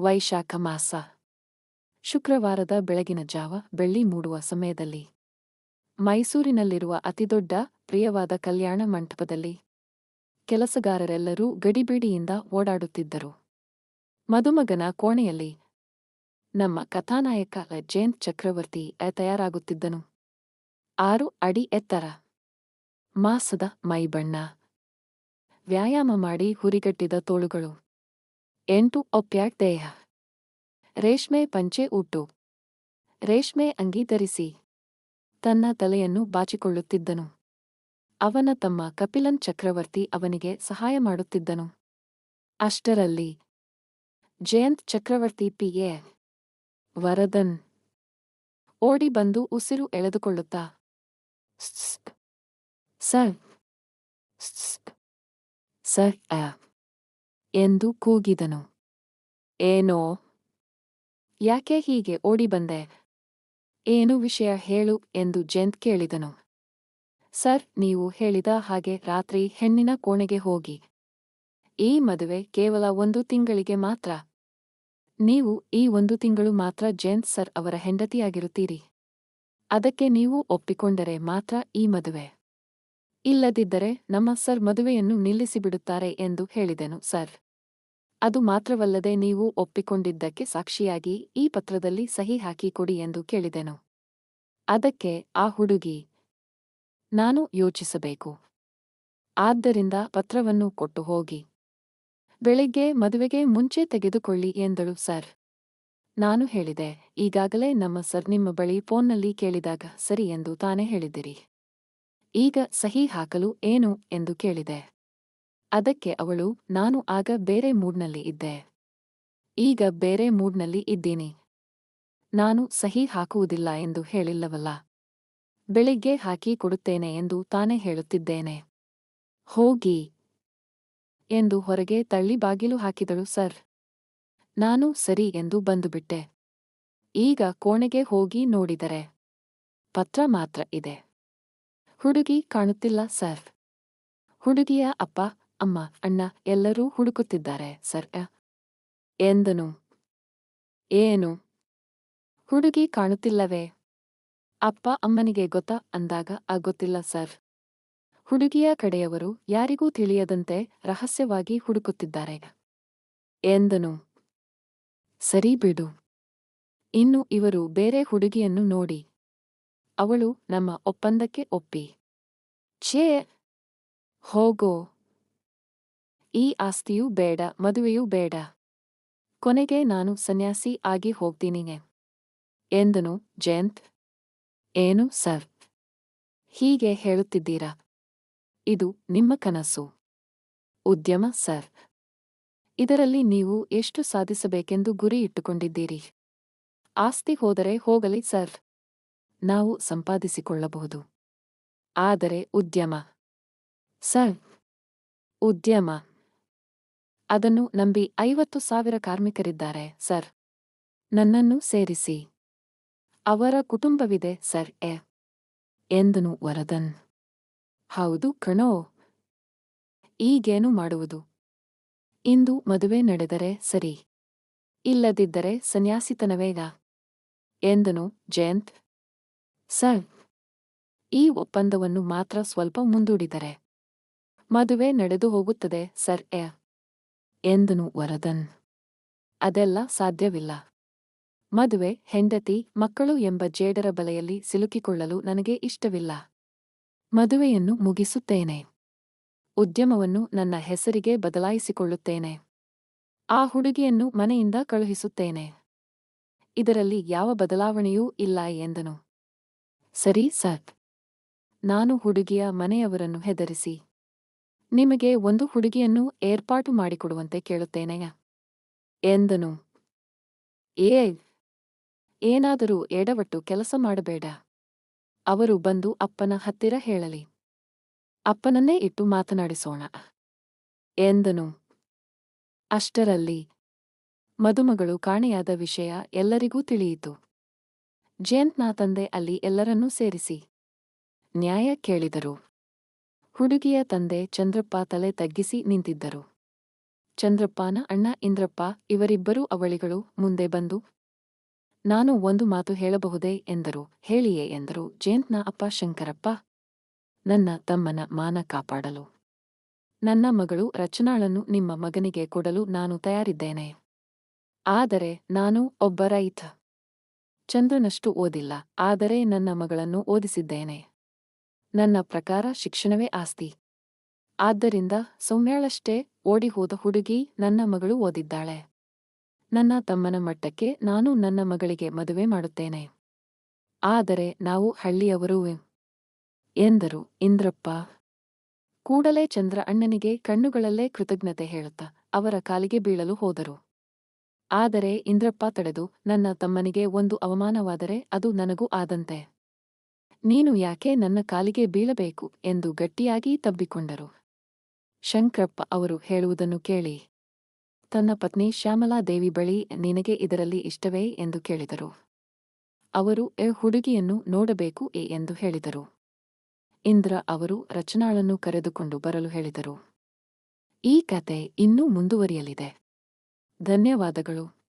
ವೈಶಾಖ ಮಾಸ. ಶುಕ್ರವಾರದ ಬೆಳಗಿನ ಜಾವ ಬೆಳ್ಳಿ ಮೂಡುವ ಸಮಯದಲ್ಲಿ ಮೈಸೂರಿನಲ್ಲಿರುವ ಅತಿದೊಡ್ಡ ಪ್ರಿಯವಾದ ಕಲ್ಯಾಣ ಮಂಟಪದಲ್ಲಿ ಕೆಲಸಗಾರರೆಲ್ಲರೂ ಗಡಿಬಿಡಿಯಿಂದ ಓಡಾಡುತ್ತಿದ್ದರು. ಮದುಮಗನ ಕೋಣೆಯಲ್ಲಿ ನಮ್ಮ ಕಥಾನಾಯಕ ಜಯಂತ್ ಚಕ್ರವರ್ತಿ ತಯಾರಾಗುತ್ತಿದ್ದನು. 6 ಅಡಿ ಎತ್ತರ, ಮಾಸದ ಮೈಬಣ್ಣ, ವ್ಯಾಯಾಮ ಮಾಡಿ ಹುರಿಗಟ್ಟಿದ ತೋಳುಗಳು, 8 ಒಪ್ಯಾಟ್ ದೇಹ, ರೇಷ್ಮೆ ಪಂಚೆ ಉಟ್ಟು, ರೇಷ್ಮೆ ಅಂಗಿ ಧರಿಸಿ ತನ್ನ ತಲೆಯನ್ನು ಬಾಚಿಕೊಳ್ಳುತ್ತಿದ್ದನು. ಅವನ ತಮ್ಮ ಕಪಿಲನ್ ಚಕ್ರವರ್ತಿ ಅವನಿಗೆ ಸಹಾಯ ಮಾಡುತ್ತಿದ್ದನು. ಅಷ್ಟರಲ್ಲಿ ಜಯಂತ್ ಚಕ್ರವರ್ತಿ ಪಿ.ಎ. ವರದನ್ ಓಡಿ ಬಂದು ಉಸಿರು ಎಳೆದುಕೊಳ್ಳುತ್ತಾ ಸರ್ ಸರ್ ಎಂದು ಕೂಗಿದನು. ಏನೋ, ಯಾಕೆ ಹೀಗೆ ಓಡಿ ಬಂದೆ? ಏನು ವಿಷಯ ಹೇಳು ಎಂದು ಜಯಂತ್ ಕೇಳಿದನು. ಸರ್, ನೀವು ಹೇಳಿದ ಹಾಗೆ ರಾತ್ರಿ ಹೆಣ್ಣಿನ ಕೋಣೆಗೆ ಹೋಗಿ. ಈ ಮದುವೆ ಕೇವಲ 1 ತಿಂಗಳಿಗೆ ಮಾತ್ರ. ನೀವು ಈ 1 ತಿಂಗಳು ಮಾತ್ರ ಜಯಂತ್ ಸರ್ ಅವರ ಹೆಂಡತಿಯಾಗಿರುತ್ತೀರಿ. ಅದಕ್ಕೆ ನೀವು ಒಪ್ಪಿಕೊಂಡರೆ ಮಾತ್ರ ಈ ಮದುವೆ. ಇಲ್ಲದಿದ್ದರೆ ನಮ್ಮ ಸರ್ ಮದುವೆಯನ್ನು ನಿಲ್ಲಿಸಿಬಿಡುತ್ತಾರೆ ಎಂದು ಹೇಳಿದೆನು ಸರ್. ಅದು ಮಾತ್ರವಲ್ಲದೆ ನೀವು ಒಪ್ಪಿಕೊಂಡಿದ್ದಕ್ಕೆ ಸಾಕ್ಷಿಯಾಗಿ ಈ ಪತ್ರದಲ್ಲಿ ಸಹಿ ಹಾಕಿ ಕೊಡಿ ಎಂದು ಕೇಳಿದೆನು. ಅದಕ್ಕೆ ಆ ಹುಡುಗಿ, ನಾನು ಯೋಚಿಸಬೇಕು. ಆದ್ದರಿಂದ ಪತ್ರವನ್ನು ಕೊಟ್ಟು ಹೋಗಿ. ಬೆಳಿಗ್ಗೆ ಮದುವೆಗೆ ಮುಂಚೆ ತೆಗೆದುಕೊಳ್ಳಿ ಎಂದಳು ಸರ್. ನಾನು ಹೇಳಿದೆ, ಈಗಾಗಲೇ ನಮ್ಮ ಸರ್ ನಿಮ್ಮ ಬಳಿ ಫೋನ್ನಲ್ಲಿ ಕೇಳಿದಾಗ ಸರಿ ಎಂದು ತಾನೇ ಹೇಳಿದಿರಿ. ಈಗ ಸಹಿ ಹಾಕಲು ಏನು ಎಂದು ಕೇಳಿದೆ. ಅದಕ್ಕೆ ಅವಳು, ನಾನು ಆಗ ಬೇರೆ ಮೂಡ್ನಲ್ಲಿ ಇದ್ದೆ. ಈಗ ಬೇರೆ ಮೂಡ್ನಲ್ಲಿ ಇದ್ದೀನಿ. ನಾನು ಸಹಿ ಹಾಕುವುದಿಲ್ಲ ಎಂದು ಹೇಳಿಲ್ಲವಲ್ಲ. ಬೆಳಿಗ್ಗೆ ಹಾಕಿ ಕೊಡುತ್ತೇನೆ ಎಂದು ತಾನೇ ಹೇಳುತ್ತಿದ್ದೇನೆ. ಹೋಗಿ ಎಂದು ಹೊರಗೆ ತಳ್ಳಿ ಬಾಗಿಲು ಹಾಕಿದಳು ಸರ್. ನಾನು ಸರಿ ಎಂದು ಬಂದುಬಿಟ್ಟೆ. ಈಗ ಕೋಣೆಗೆ ಹೋಗಿ ನೋಡಿದರೆ ಪತ್ರ ಮಾತ್ರ ಇದೆ. ಹುಡುಗಿ ಕಾಣುತ್ತಿಲ್ಲ ಸರ್. ಹುಡುಗಿಯ ಅಪ್ಪ, ಅಮ್ಮ, ಅಣ್ಣ ಎಲ್ಲರೂ ಹುಡುಕುತ್ತಿದ್ದಾರೆ ಸರ್ ಎಂದನು. ಏನು, ಹುಡುಗಿ ಕಾಣುತ್ತಿಲ್ಲವೇ? ಅಪ್ಪ ಅಮ್ಮನಿಗೆ ಗೊತ್ತಾ ಅಂದಾಗ ಗೊತ್ತಿಲ್ಲ ಸರ್. ಹುಡುಗಿಯ ಕಡೆಯವರು ಯಾರಿಗೂ ತಿಳಿಯದಂತೆ ರಹಸ್ಯವಾಗಿ ಹುಡುಕುತ್ತಿದ್ದಾರೆ ಎಂದನು. ಸರಿ ಬಿಡು. ಇನ್ನು ಇವರು ಬೇರೆ ಹುಡುಗಿಯನ್ನು ನೋಡಿ. ಅವಳು ನಮ್ಮ ಒಪ್ಪಂದಕ್ಕೆ ಒಪ್ಪಿ. ಛೇ, ಹೋಗೋ. ಈ ಆಸ್ತಿಯೂ ಬೇಡ, ಮದುವೆಯೂ ಬೇಡ. ಕೊನೆಗೆ ನಾನು ಸನ್ಯಾಸಿ ಆಗಿ ಹೋಗ್ತೀನಿ ಎಂದನು ಜಯಂತ್. ಏನು ಸರ್, ಹೀಗೆ ಹೇಳುತ್ತಿದ್ದೀರಾ? ಇದು ನಿಮ್ಮ ಕನಸು, ಉದ್ಯಮ ಸರ್. ಇದರಲ್ಲಿ ನೀವು ಎಷ್ಟು ಸಾಧಿಸಬೇಕೆಂದು ಗುರಿ ಇಟ್ಟುಕೊಂಡಿದ್ದೀರಿ? ಆಸ್ತಿ ಹೋದರೆ ಹೋಗಲಿ ಸರ್, ನಾವು ಸಂಪಾದಿಸಿಕೊಳ್ಳಬಹುದು. ಆದರೆ ಉದ್ಯಮ ಸರ್, ಉದ್ಯಮ, ಅದನ್ನು ನಂಬಿ 50,000 ಕಾರ್ಮಿಕರಿದ್ದಾರೆ ಸರ್, ನನ್ನನ್ನು ಸೇರಿಸಿ. ಅವರ ಕುಟುಂಬವಿದೆ ಸರ್ ಎಂದನು ವರದನ್. ಹೌದು ಕಣೋ. ಈಗೇನು ಮಾಡುವುದು? ಇಂದು ಮದುವೆ ನಡೆದರೆ ಸರಿ, ಇಲ್ಲದಿದ್ದರೆ ಸನ್ಯಾಸಿತನವೇಗ ಎಂದನು ಜಯಂತ್. ಸರ್, ಈ ಒಪ್ಪಂದವನ್ನು ಮಾತ್ರ ಸ್ವಲ್ಪ ಮುಂದೂಡಿದರೆ ಮದುವೆ ನಡೆದು ಹೋಗುತ್ತದೆ ಸರ್ ಎಂದನು ವರದನ್. ಅದೆಲ್ಲ ಸಾಧ್ಯವಿಲ್ಲ. ಮದುವೆ, ಹೆಂಡತಿ, ಮಕ್ಕಳು ಎಂಬ ಜೇಡರ ಬಲೆಯಲ್ಲಿ ಸಿಲುಕಿಕೊಳ್ಳಲು ನನಗೆ ಇಷ್ಟವಿಲ್ಲ. ಮದುವೆಯನ್ನು ಮುಗಿಸುತ್ತೇನೆ. ಉದ್ಯಮವನ್ನು ನನ್ನ ಹೆಸರಿಗೆ ಬದಲಾಯಿಸಿಕೊಳ್ಳುತ್ತೇನೆ. ಆ ಹುಡುಗಿಯನ್ನು ಮನೆಯಿಂದ ಕಳುಹಿಸುತ್ತೇನೆ. ಇದರಲ್ಲಿ ಯಾವ ಬದಲಾವಣೆಯೂ ಇಲ್ಲ ಎಂದನು. ಸರಿ ಸರ್, ನಾನು ಹುಡುಗಿಯ ಮನೆಯವರನ್ನು ಹೆದರಿಸಿ ನಿಮಗೆ ಒಂದು ಹುಡುಗಿಯನ್ನು ಏರ್ಪಾಟು ಮಾಡಿಕೊಡುವಂತೆ ಕೇಳುತ್ತೇನೆ ಎಂದನು. ಏನಾದರೂ ಎಡವಟ್ಟು ಕೆಲಸ ಮಾಡಬೇಡ. ಅವರು ಬಂದು ಅಪ್ಪನ ಹತ್ತಿರ ಹೇಳಲಿ. ಅಪ್ಪನನ್ನೇ ಇಟ್ಟು ಮಾತನಾಡಿಸೋಣ ಎಂದನು. ಅಷ್ಟರಲ್ಲಿ ಮದುಮಗಳು ಕಾಣೆಯಾದ ವಿಷಯ ಎಲ್ಲರಿಗೂ ತಿಳಿಯಿತು. ಜಯಂತ್ನ ತಂದೆ ಅಲ್ಲಿ ಎಲ್ಲರನ್ನೂ ಸೇರಿಸಿ ನ್ಯಾಯ ಕೇಳಿದರು. ಹುಡುಗಿಯ ತಂದೆ ಚಂದ್ರಪ್ಪ ತಲೆ ತಗ್ಗಿಸಿ ನಿಂತಿದ್ದರು. ಚಂದ್ರಪ್ಪನ ಅಣ್ಣ ಇಂದ್ರಪ್ಪ ಇವರಿಬ್ಬರೂ ಅವಳಿಗಳು ಮುಂದೆ ಬಂದು ನಾನು ಒಂದು ಮಾತು ಹೇಳಬಹುದೇ ಎಂದರು. ಹೇಳಿಯೇ ಎಂದರು ಜಯಂತ್ನ ಅಪ್ಪ ಶಂಕರಪ್ಪ. ನನ್ನ ತಮ್ಮನ ಮಾನ ಕಾಪಾಡಲು ನನ್ನ ಮಗಳು ರಚನಾಳನ್ನು ನಿಮ್ಮ ಮಗನಿಗೆ ಕೊಡಲು ನಾನು ತಯಾರಿದ್ದೇನೆ. ಆದರೆ ನಾನು ಒಬ್ಬ ರೈತ. ಚಂದ್ರನಷ್ಟು ಓದಿಲ್ಲ, ಆದರೆ ನನ್ನ ಮಗಳನ್ನು ಓದಿಸಿದ್ದೇನೆ. ನನ್ನ ಪ್ರಕಾರ ಶಿಕ್ಷಣವೇ ಆಸ್ತಿ. ಆದ್ದರಿಂದ ಸೌಮ್ಯಾಳಷ್ಟೇ ಓಡಿಹೋದ ಹುಡುಗಿ ನನ್ನ ಮಗಳು ಓದಿದ್ದಾಳೆ. ನನ್ನ ತಮ್ಮನ ಮಟ್ಟಕ್ಕೆ ನಾನು ನನ್ನ ಮಗಳಿಗೆ ಮದುವೆ ಮಾಡುತ್ತೇನೆ. ಆದರೆ ನಾವು ಹಳ್ಳಿಯವರೂ ಎಂದರು ಇಂದ್ರಪ್ಪ. ಕೂಡಲೇ ಚಂದ್ರ ಅಣ್ಣನಿಗೆ ಕಣ್ಣುಗಳಲ್ಲೇ ಕೃತಜ್ಞತೆ ಹೇಳುತ್ತಾ ಅವರ ಕಾಲಿಗೆ ಬೀಳಲು ಹೋದರು. ಆದರೆ ಇಂದ್ರಪ್ಪ ತಡೆದು ನನ್ನ ತಮ್ಮನಿಗೆ ಒಂದು ಅವಮಾನವಾದರೆ ಅದು ನನಗೂ ಆದಂತೆ. ನೀನು ಯಾಕೆ ನನ್ನ ಕಾಲಿಗೆ ಬೀಳಬೇಕು ಎಂದು ಗಟ್ಟಿಯಾಗಿ ತಬ್ಬಿಕೊಂಡರು. ಶಂಕರಪ್ಪ ಅವರು ಹೇಳುವುದನ್ನು ಕೇಳಿ ತನ್ನ ಪತ್ನಿ ಶ್ಯಾಮಲಾದೇವಿ ಬಳಿ ನಿನಗೆ ಇದರಲ್ಲಿ ಇಷ್ಟವೇ ಎಂದು ಕೇಳಿದರು. ಅವರು ಹುಡುಗಿಯನ್ನು ನೋಡಬೇಕು ಎಂದು ಹೇಳಿದರು. ಇಂದ್ರ ಅವರು ರಚನಾಳನ್ನು ಕರೆದುಕೊಂಡು ಬರಲು ಹೇಳಿದರು. ಈ ಕತೆ ಇನ್ನೂ ಮುಂದುವರಿಯಲಿದೆ. ಧನ್ಯವಾದಗಳು.